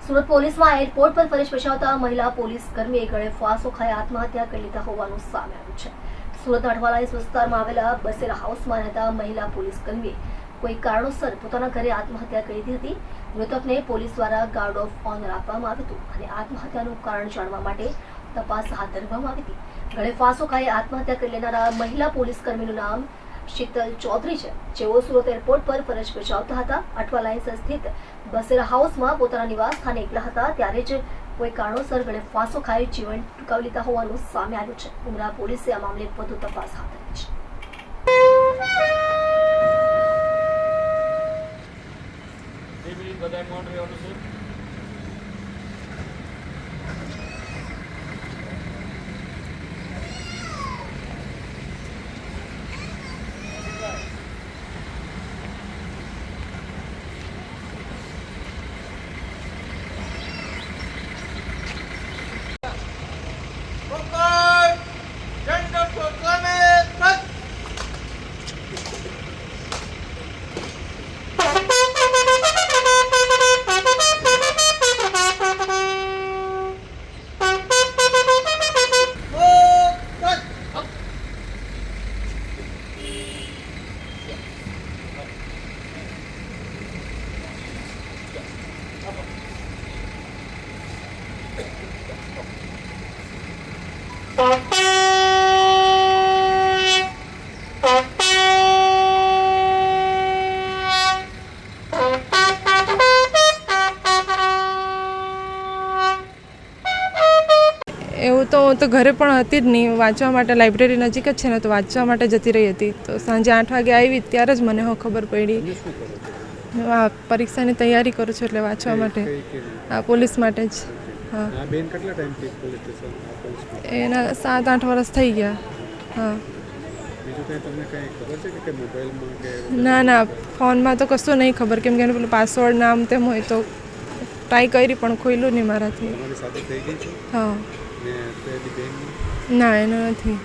સુરત પોલીસમાં એરપોર્ટ પર ફરજ બજાવતા મહિલા પોલીસ કર્મીએ ગળે ફાંસો ખાઈ આત્મહત્યા કરી લીધા હોવાનું સામે આવ્યું છે। સુરત અઠવાલાઇન્સ વિસ્તારમાં આવેલા બસેરા હાઉસમાં રહેતા મહિલા પોલીસ કર્મીએ કોઈ કારણોસર પોતાના ઘરે આત્મહત્યા કરી દીધી હતી। મૃતકને પોલીસ દ્વારા ગાર્ડ ઓફ ઓનર આપવામાં આવ્યું હતું અને આત્મહત્યાનું કારણ જાણવા માટે તપાસ હાથ ધરવામાં આવી હતી। ગળે ફાંસો ખાઈ આત્મહત્યા કરી લેનારા મહિલા પોલીસ કર્મીનું નામ શીતલ ચૌધરી છે, જેઓ સુરત એરપોર્ટ પર ફરજ બજાવતા હતા। અઠવાલાઇન્સ સ્થિત બસેરા હાઉસમાં પોતાના નિવાસ સ્થાને એકલા હતા ત્યારે જ કોઈ કારણોસર ગળે ફાંસો ખાઈ જીવન ટૂંકાવી લીધા હોવાનું સામે આવ્યું છે। ઉમરા પોલીસે આ મામલે વધુ તપાસ હાથ ધરી છે। એવું તો હું તો ઘરે પણ હતી જ નહીં, વાંચવા માટે લાઇબ્રેરી નજીક જ છે ને, તો વાંચવા માટે જતી રહી હતી। તો સાંજે 8 વાગે આવી ત્યારે જ મને ખબર પડી। આ પરીક્ષાની તૈયારી કરું છું એટલે વાંચવા માટે, આ પોલીસ માટે જ। હા, એના 7-8 વર્ષ થઈ ગયા। હા, ના ના, ફોનમાં તો કશું નહીં ખબર, કેમ કે એનું પેલું પાસવર્ડ નામ તેમ હોય તો ટ્રાય કરી પણ ખોલ્યું નહીં મારાથી। હા, ના એનું નથી।